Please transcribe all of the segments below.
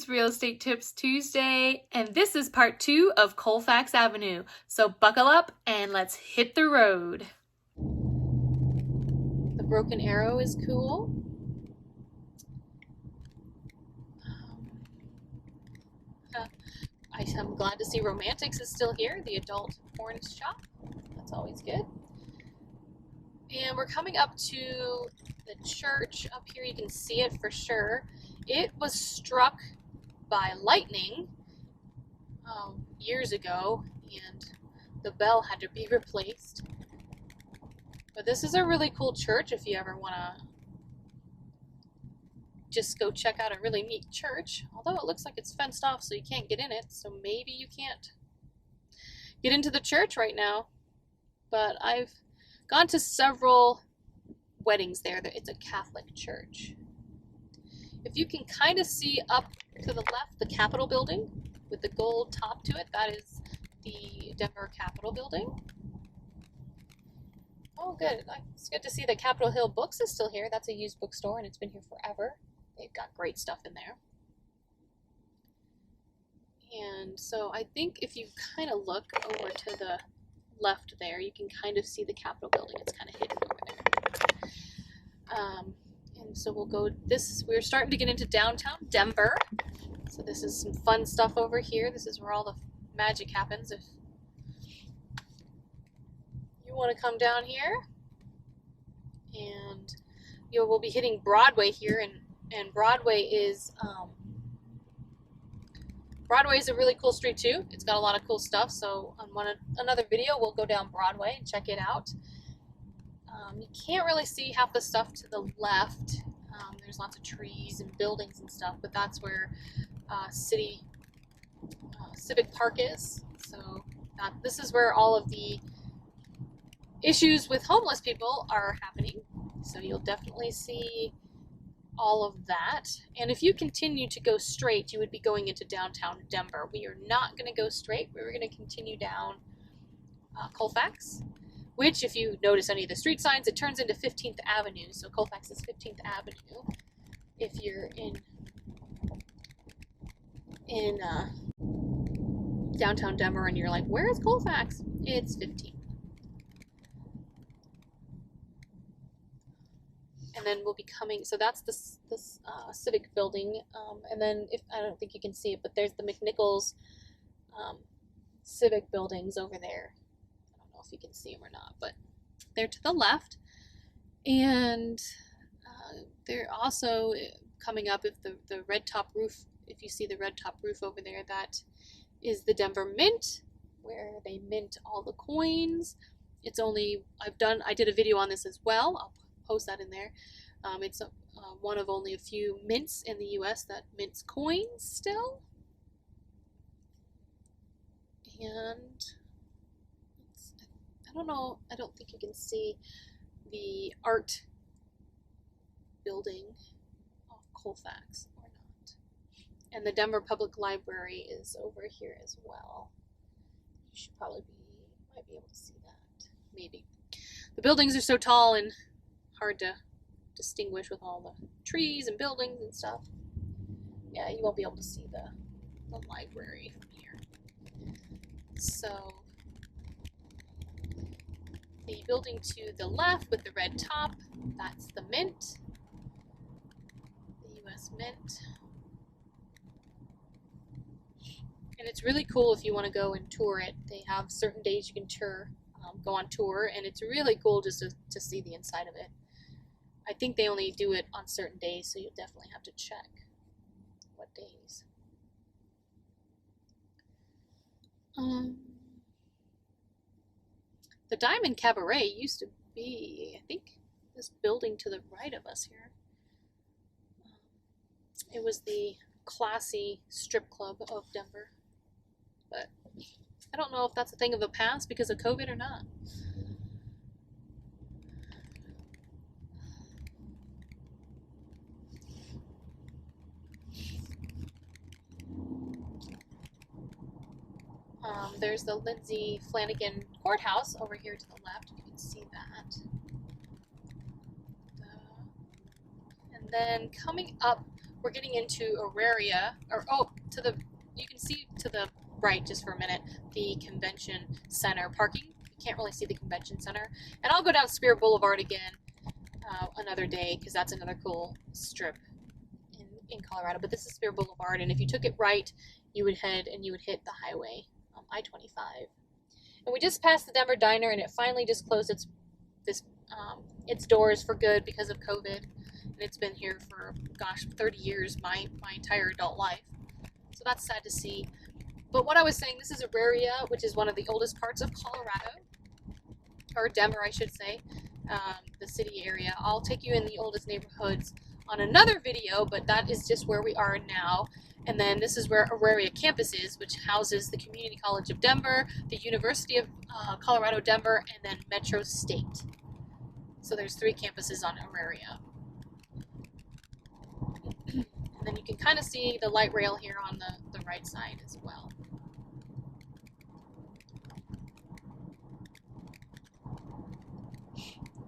It's Real Estate Tips Tuesday, and this is part 2 of Colfax Avenue. So buckle up and let's hit the road. The broken arrow is cool. I'm glad to see Romantics is still here, the adult porn shop. That's always good. And we're coming up to the church up here. You can see it for sure. It was struck by lightning years ago, and the bell had to be replaced. But this is a really cool church if you ever want to just go check out a really neat church. Although it looks like it's fenced off so you can't get in it, so maybe you can't get into the church right now. But I've gone to several weddings there. It's a Catholic church. If you can kind of see up to the left, the Capitol building with the gold top to it, that is the Denver Capitol building. Oh, good. It's good to see that Capitol Hill Books is still here. That's a used bookstore, and it's been here forever. They've got great stuff in there. And so I think if you kind of look over to the left there, you can kind of see the Capitol building. It's kind of hidden over there. And so we'll go, we're starting to get into downtown Denver. So this is some fun stuff over here. This is where all the magic happens. If you want to come down here, and we'll be hitting Broadway here, and Broadway is a really cool street too. It's got a lot of cool stuff. So on another video, we'll go down Broadway and check it out. You can't really see half the stuff to the left. There's lots of trees and buildings and stuff, but that's where Civic Park is. So this is where all of the issues with homeless people are happening. So you'll definitely see all of that. And if you continue to go straight, you would be going into downtown Denver. We are not going to go straight. We're going to continue down Colfax, which, if you notice any of the street signs, it turns into 15th Avenue. So Colfax is 15th Avenue. If you're in downtown Denver and you're like, where is Colfax? It's 15th. And then we'll be coming, so that's this Civic building, and then I don't think you can see it, but there's the McNichols Civic buildings over there. I don't know if you can see them or not, but they're to the left. And they're also coming up, if the red top roof, if you see the red top roof over there, that is the Denver Mint, where they mint all the coins. It's only, I did a video on this as well. I'll post that in there. It's one of only a few mints in the US that mints coins still. And I don't know, I don't think you can see the art building off Colfax or not. And the Denver Public Library is over here as well. You should probably might be able to see that. Maybe. The buildings are so tall and hard to distinguish with all the trees and buildings and stuff. Yeah, you won't be able to see the library from here. So the building to the left with the red top, that's the Mint, the US Mint. And it's really cool if you want to go and tour it. They have certain days you can go on tour, and it's really cool just to see the inside of it. I think they only do it on certain days, so you'll definitely have to check what days. The Diamond Cabaret used to be, I think, this building to the right of us here. It was the classy strip club of Denver, but I don't know if that's a thing of the past because of COVID or not. There's the Lindsay Flanagan Courthouse over here to the left, if you can see that. And then coming up we're getting into Auraria, or you can see to the right just for a minute, the convention center parking. You can't really see the convention center. And I'll go down Spear Boulevard again another day, because that's another cool strip in Colorado. But this is Spear Boulevard, and if you took it right, you would head and you would hit the highway, I-25. And we just passed the Denver Diner, and it finally just closed its doors for good because of COVID. And it's been here for, gosh, 30 years, my entire adult life. So that's sad to see. But what I was saying, this is Auraria, which is one of the oldest parts of Colorado, or Denver, I should say, the city area. I'll take you in the oldest neighborhoods on another video, but that is just where we are now. And then this is where Auraria Campus is, which houses the Community College of Denver, the University of Colorado Denver, and then Metro State. So there's 3 campuses on Auraria. And then you can kind of see the light rail here on the right side as well.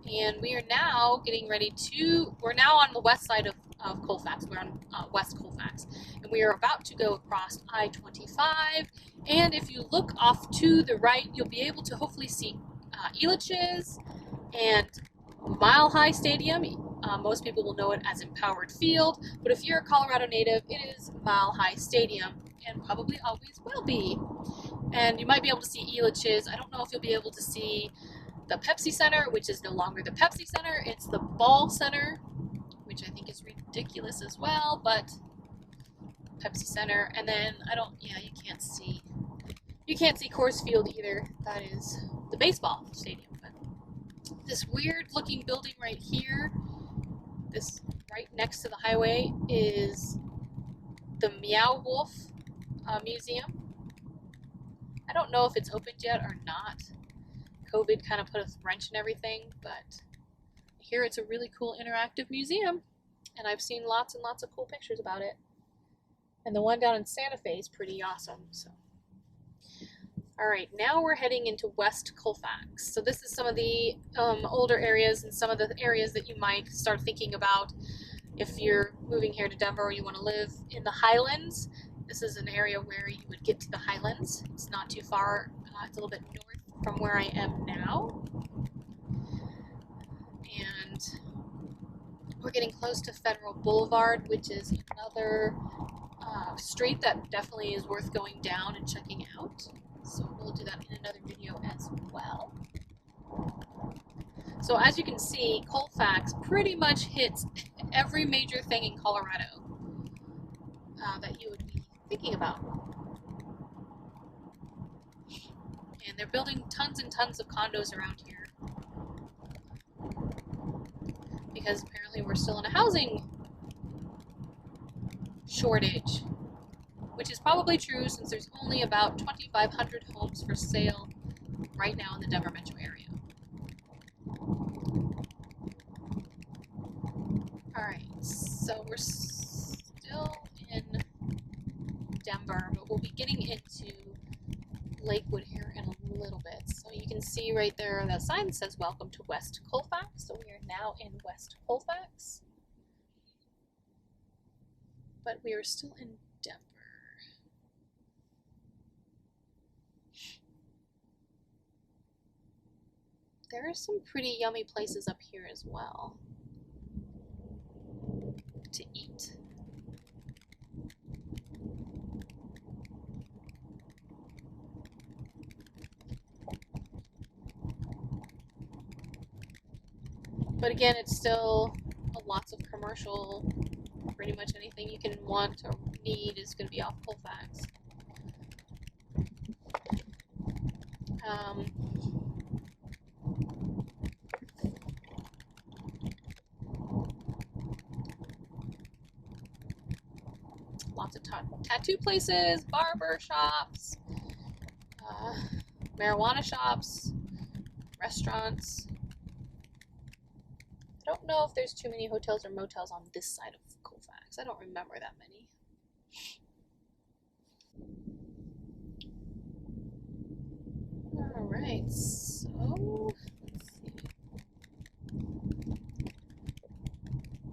And we are now getting ready to, we're now on the west side of Colfax. We're on West Colfax. And we are about to go across I-25. And if you look off to the right, you'll be able to hopefully see Elitch's and Mile High Stadium. Most people will know it as Empowered Field. But if you're a Colorado native, it is Mile High Stadium. And probably always will be. And you might be able to see Elitch's. I don't know if you'll be able to see the Pepsi Center, which is no longer the Pepsi Center, it's the Ball Center, which I think is ridiculous as well, but Pepsi Center. And then you can't see Coors Field either. That is the baseball stadium. But this weird looking building right here, this right next to the highway, is the Meow Museum. I don't know if it's opened yet or not. COVID kind of put a wrench in everything, but here it's a really cool interactive museum, and I've seen lots and lots of cool pictures about it. And the one down in Santa Fe is pretty awesome. So, all right, now we're heading into West Colfax. So this is some of the older areas and some of the areas that you might start thinking about if you're moving here to Denver or you want to live in the Highlands. This is an area where you would get to the Highlands. It's not too far. It's a little bit north from where I am now. And we're getting close to Federal Boulevard, which is another street that definitely is worth going down and checking out. So we'll do that in another video as well. So as you can see, Colfax pretty much hits every major thing in Colorado that you would be thinking about. And they're building tons and tons of condos around here, because apparently we're still in a housing shortage, which is probably true since there's only about 2,500 homes for sale right now in the Denver metro area. Alright, so we're still in Denver, but we'll be getting into Lakewood here in a little bit. So you can see right there that sign that says welcome to West Colfax. So we are now in West Colfax, but we are still in Denver. There are some pretty yummy places up here as well to eat. But again, it's still lots of commercial. Pretty much anything you can want or need is going to be off Colfax. Lots of tattoo places, barber shops, marijuana shops, restaurants. I don't know if there's too many hotels or motels on this side of Colfax. I don't remember that many. Alright, so let's see.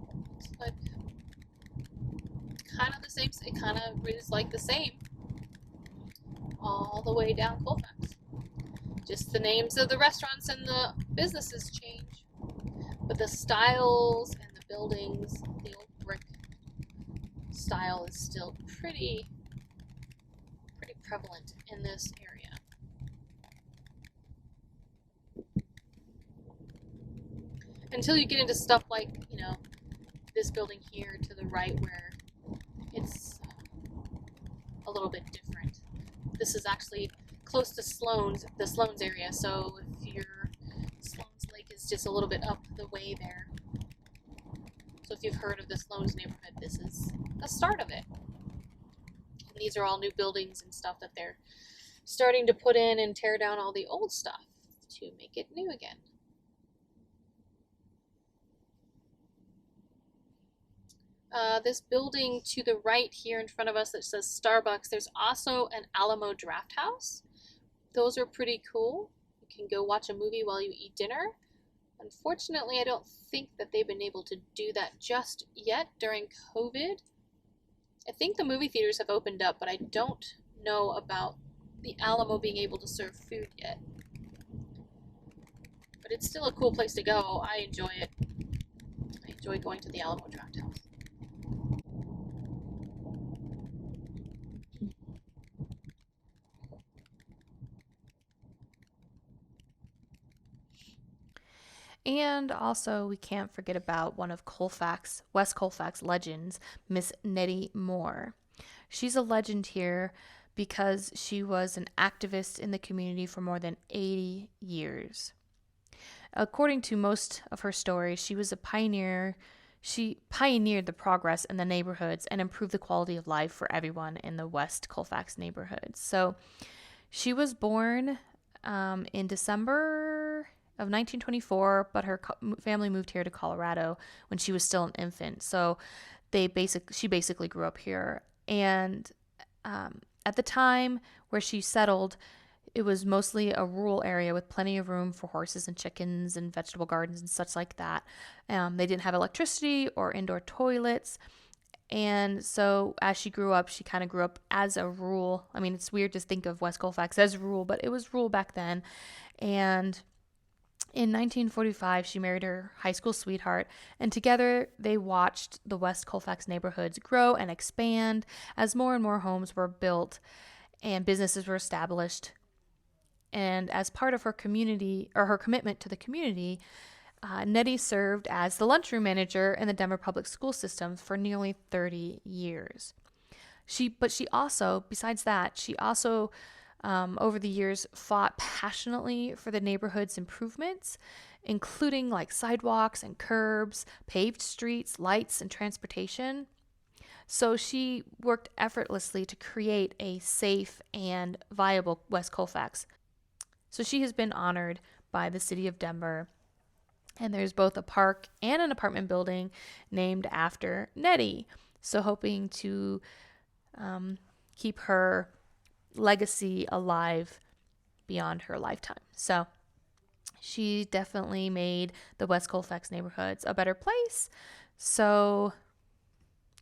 Looks like is like the same all the way down Colfax. Just the names of the restaurants and the businesses change, but the styles and the buildings, the old brick style is still pretty prevalent in this area. Until you get into stuff like, this building here to the right where it's a little bit different. This is actually close to Sloans, the Sloans area, so if Sloans Lake is just a little bit up the way there. So if you've heard of the Sloans neighborhood, this is the start of it. And these are all new buildings and stuff that they're starting to put in and tear down all the old stuff to make it new again. This building to the right here in front of us that says Starbucks, there's also an Alamo Draft House. Those are pretty cool. You can go watch a movie while you eat dinner. Unfortunately, I don't think that they've been able to do that just yet during COVID. I think the movie theaters have opened up, but I don't know about the Alamo being able to serve food yet. But it's still a cool place to go. I enjoy it. I enjoy going to the Alamo Draft House. And also, we can't forget about one of West Colfax legends, Miss Nettie Moore. She's a legend here because she was an activist in the community for more than 80 years. According to most of her stories, she was a pioneer. She pioneered the progress in the neighborhoods and improved the quality of life for everyone in the West Colfax neighborhoods. So she was born in December of 1924, but her family moved here to Colorado when she was still an infant. So she basically grew up here. And at the time where she settled, it was mostly a rural area with plenty of room for horses and chickens and vegetable gardens and such like that. They didn't have electricity or indoor toilets. And so as she grew up, she kind of grew up as a rural. I mean, it's weird to think of West Colfax as rural, but it was rural back then. And in 1945, she married her high school sweetheart, and together they watched the West Colfax neighborhoods grow and expand as more and more homes were built and businesses were established. And as part of her commitment to the community, Nettie served as the lunchroom manager in the Denver public school system for nearly 30 years. Besides that, she also over the years fought passionately for the neighborhood's improvements, including like sidewalks and curbs, paved streets, lights, and transportation. So she worked effortlessly to create a safe and viable West Colfax. So she has been honored by the city of Denver, and there's both a park and an apartment building named after Nettie. So hoping to keep her legacy alive beyond her lifetime. So she definitely made the West Colfax neighborhoods a better place. So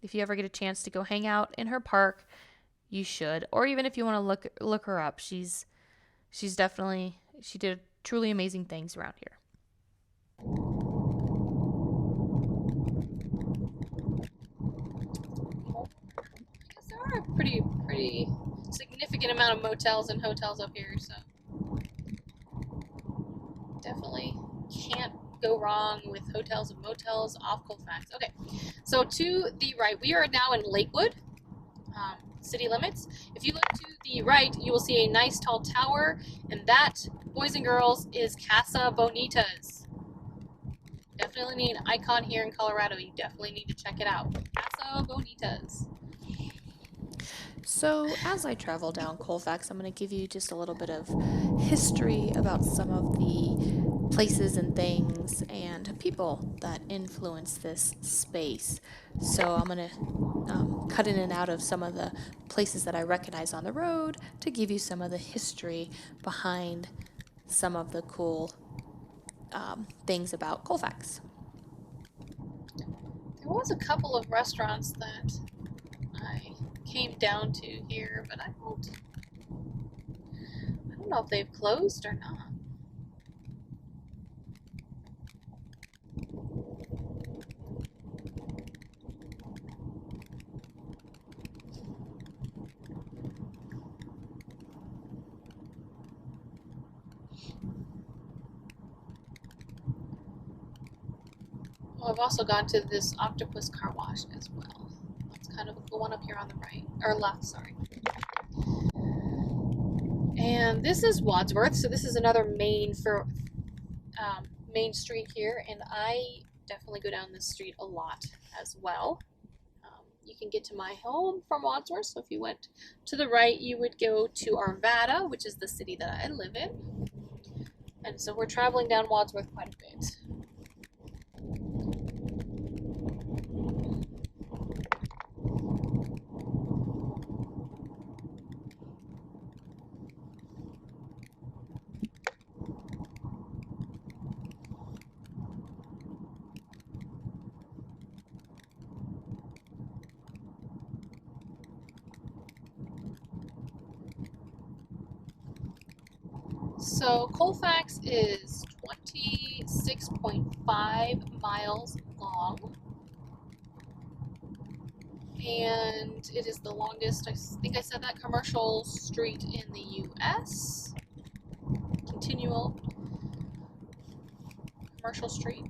if you ever get a chance to go hang out in her park, you should. Or even if you want to look her up, she did truly amazing things around here. There are a pretty significant amount of motels and hotels up here, so definitely can't go wrong with hotels and motels off Colfax. Okay, so to the right, we are now in Lakewood, city limits. If you look to the right, you will see a nice tall tower, and that, boys and girls, is Casa Bonitas. Definitely need an icon here in Colorado. You definitely need to check it out. Casa Bonitas. So as I travel down Colfax, I'm going to give you just a little bit of history about some of the places and things and people that influence this space. So I'm going to cut in and out of some of the places that I recognize on the road to give you some of the history behind some of the cool things about Colfax. There was a couple of restaurants that I came down to here, but I don't know if they've closed or not. Well, I've also gone to this octopus car wash as well. That's kind of the one up here on the right, or left, sorry. And this is Wadsworth, so this is another main street here, and I definitely go down this street a lot as well. You can get to my home from Wadsworth, so if you went to the right, you would go to Arvada, which is the city that I live in. And so we're traveling down Wadsworth quite a bit. So Colfax is 26.5 miles long, and it is the longest, I think I said that, commercial street in the U.S. Continual commercial street.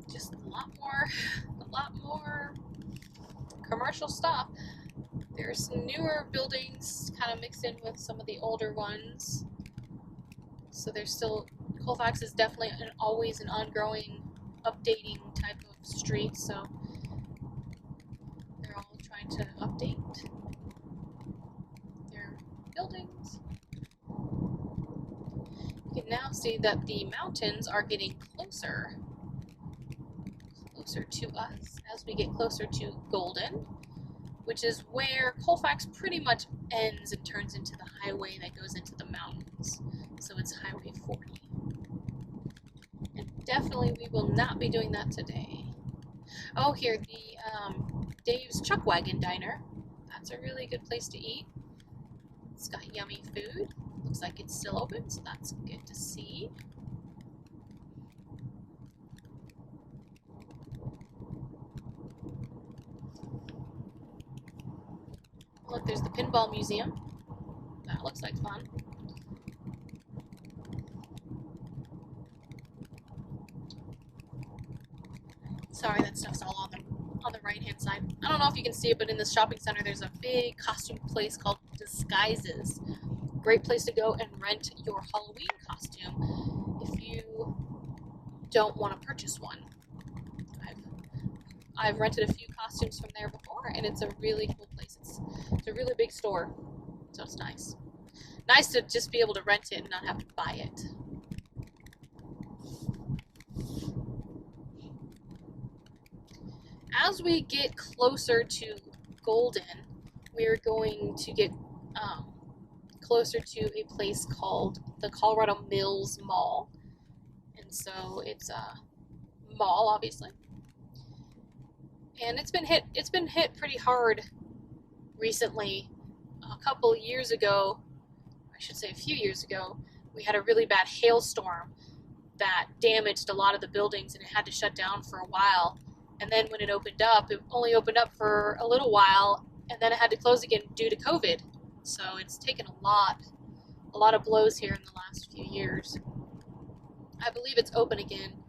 Just a lot more commercial stuff. There's some newer buildings kind of mixed in with some of the older ones. So there's still, Colfax is definitely always an ongoing, updating type of street, so they're all trying to update their buildings. You can now see that the mountains are getting closer to us as we get closer to Golden, which is where Colfax pretty much ends and turns into the highway that goes into the mountains. So it's Highway 40. And definitely we will not be doing that today. Oh, here, the Dave's Chuck Wagon Diner. That's a really good place to eat. It's got yummy food. Looks like it's still open, so that's good to see. Look, there's the Pinball Museum. That looks like fun. Sorry, that stuff's all on the right-hand side. I don't know if you can see it, but in this shopping center, there's a big costume place called Disguises. Great place to go and rent your Halloween costume if you don't want to purchase one. I've rented a few costumes from there before, and it's a really cool place. It's a really big store, so it's nice. Nice to just be able to rent it and not have to buy it. As we get closer to Golden, we're going to get closer to a place called the Colorado Mills Mall. And so it's a mall, obviously. And it's been hit pretty hard recently. A couple years ago, I should say a few years ago, we had a really bad hailstorm that damaged a lot of the buildings, and it had to shut down for a while. And then when it opened up, it only opened up for a little while, and then it had to close again due to COVID. So it's taken a lot of blows here in the last few years. I believe it's open again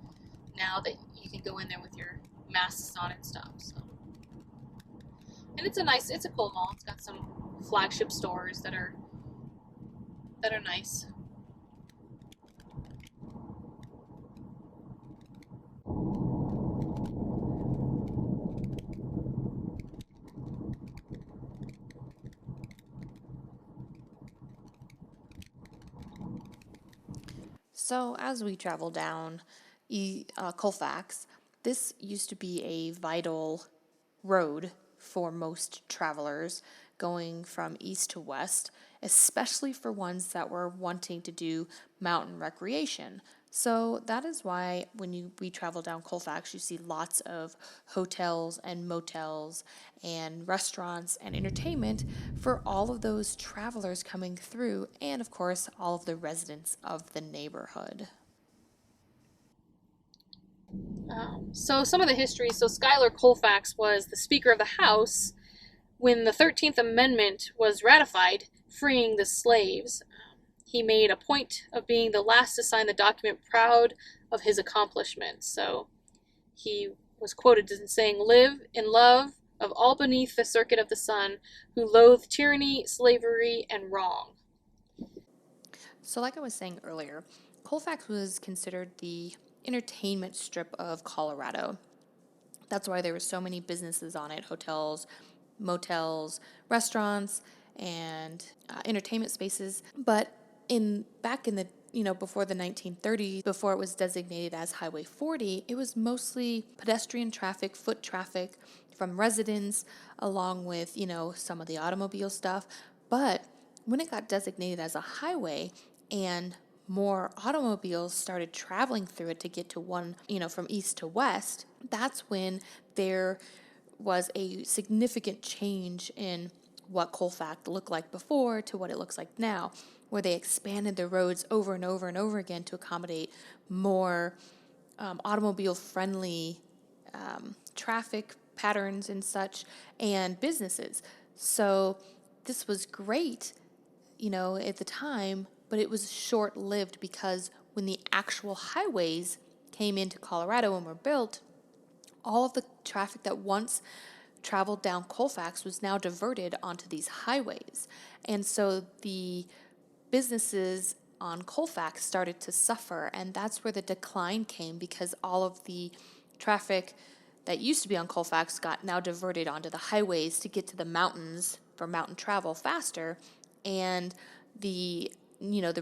now that you can go in there with your masks on and stuff. So, and it's a cool mall. It's got some flagship stores that are nice. So as we travel down Colfax, this used to be a vital road for most travelers going from east to west, especially for ones that were wanting to do mountain recreation. So that is why when we travel down Colfax, you see lots of hotels and motels and restaurants and entertainment for all of those travelers coming through, and of course, all of the residents of the neighborhood. So some of the history. So Schuyler Colfax was the Speaker of the House when the 13th Amendment was ratified, freeing the slaves. He made a point of being the last to sign the document, proud of his accomplishments. So he was quoted as saying, "Live in love of all beneath the circuit of the sun, who loathe tyranny, slavery, and wrong." So, like I was saying earlier, Colfax was considered the entertainment strip of Colorado. That's why there were so many businesses on it: hotels, motels, restaurants, and entertainment spaces. But back in the before the 1930s, before it was designated as Highway 40, it was mostly pedestrian traffic, foot traffic from residents, along with some of the automobile stuff. But when it got designated as a highway and more automobiles started traveling through it to get to one, from east to west, that's when there was a significant change in what Colfax looked like before to what it looks like now, where they expanded the roads over and over and over again to accommodate more automobile-friendly traffic patterns and such, and businesses. So this was great, at the time, but it was short-lived because when the actual highways came into Colorado and were built, all of the traffic that once traveled down Colfax was now diverted onto these highways. And so the businesses on Colfax started to suffer, and that's where the decline came, because all of the traffic that used to be on Colfax got now diverted onto the highways to get to the mountains for mountain travel faster, and the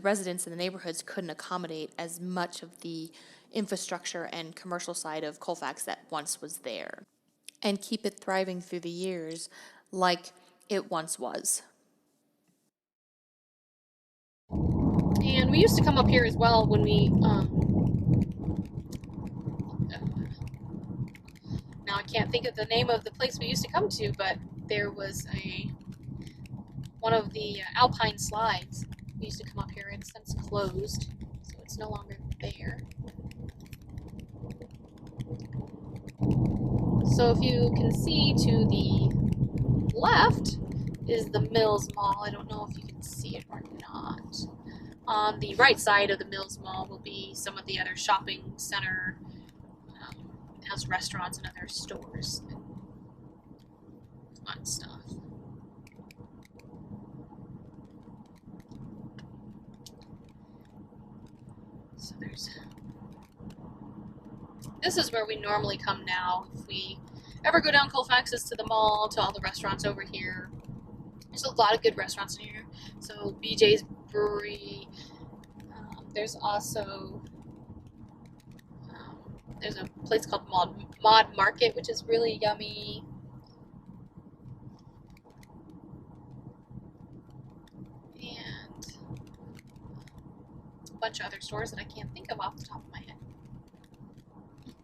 residents in the neighborhoods couldn't accommodate as much of the infrastructure and commercial side of Colfax that once was there, and keep it thriving through the years like it once was. And we used to come up here as well when we now I can't think of the name of the place we used to come to, but there was one of the alpine slides. We used to come up here, and it's since closed, so it's no longer there. So if you can see to the left is the Mills Mall. I don't know if you can see it or not. On the right side of the Mills Mall will be some of the other shopping center. It has restaurants and other stores and fun stuff. So this is where we normally come now. If we ever go down Colfax, is to the mall, to all the restaurants over here. There's a lot of good restaurants in here. So BJ's Brewery. There's also there's a place called Mod Market, which is really yummy. And a bunch of other stores that I can't think of off the top of my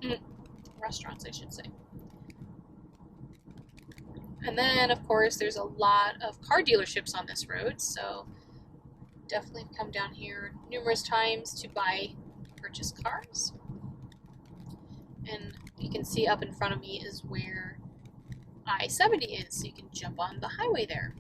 head. Restaurants, I should say. And then, of course, there's a lot of car dealerships on this road, so definitely come down here numerous times to purchase cars. And you can see up in front of me is where I-70 is, so you can jump on the highway there.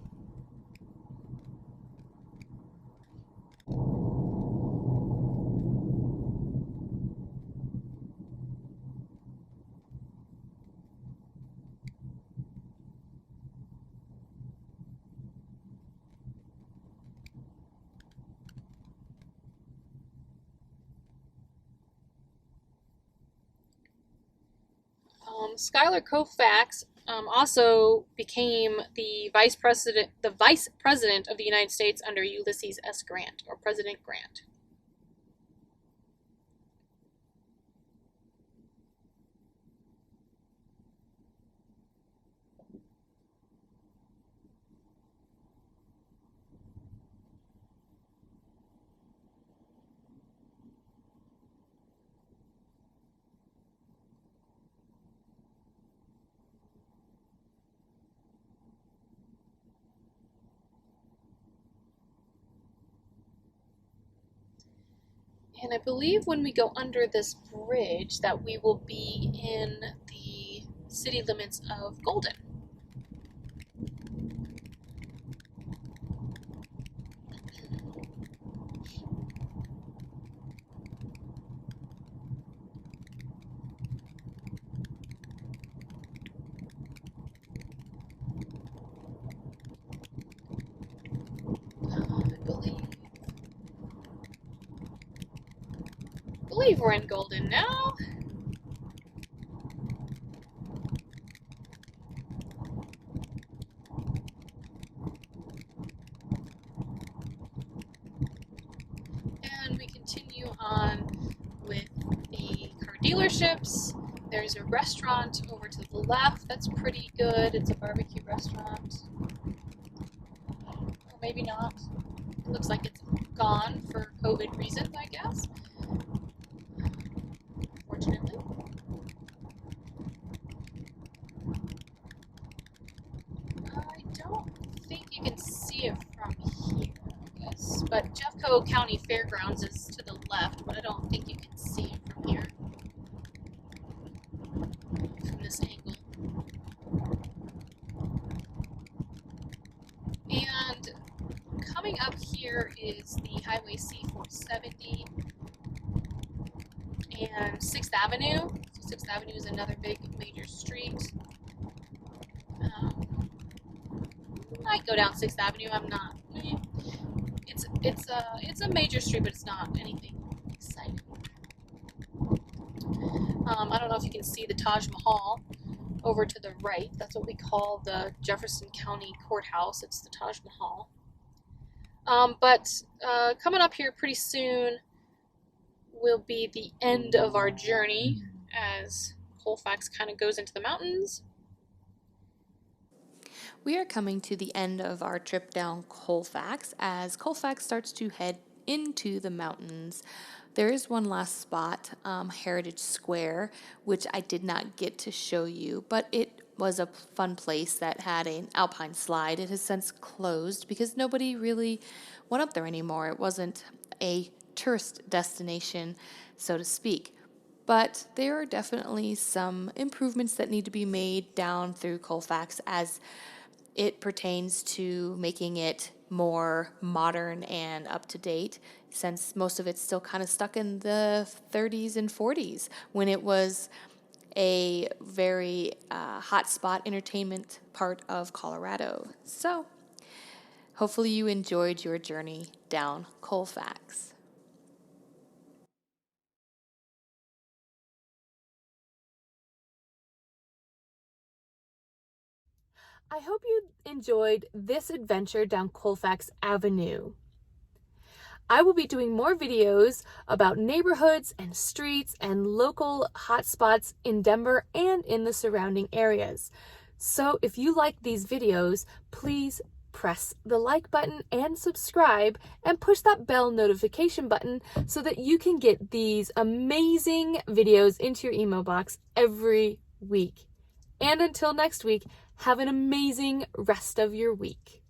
Schuyler Colfax also became the vice president of the United States under Ulysses S. Grant, or President Grant. And I believe when we go under this bridge that we will be in the city limits of Golden. I believe we're in Golden now. And we continue on with the car dealerships. There's a restaurant over to the left that's pretty good. It's a barbecue restaurant. Or maybe not. It looks like it's gone for COVID reasons, I guess. Fortunately. I don't think you can see it from here, I guess. But Jeffco County Fairgrounds is to the left, but I don't think you can see it from here. From this angle. And coming up here is the Highway C470 and 6th Avenue. So 6th Avenue is another big major street. Might go down 6th Avenue. I'm not. It's a major street, but it's not anything exciting. I don't know if you can see the Taj Mahal over to the right. That's what we call the Jefferson County Courthouse. It's the Taj Mahal. But coming up here pretty soon will be the end of our journey as Colfax kind of goes into the mountains. We are coming to the end of our trip down Colfax as Colfax starts to head into the mountains. There is one last spot, Heritage Square, which I did not get to show you, but it was a fun place that had an alpine slide. It has since closed because nobody really went up there anymore. It wasn't a tourist destination, so to speak. But there are definitely some improvements that need to be made down through Colfax as it pertains to making it more modern and up to date, since most of it's still kind of stuck in the 30s and 40s when it was a very hotspot entertainment part of Colorado. So hopefully you enjoyed your journey down Colfax. I hope you enjoyed this adventure down Colfax Avenue. I will be doing more videos about neighborhoods and streets and local hotspots in Denver and in the surrounding areas. So if you like these videos, please press the like button and subscribe and push that bell notification button so that you can get these amazing videos into your email box every week. And until next week, have an amazing rest of your week.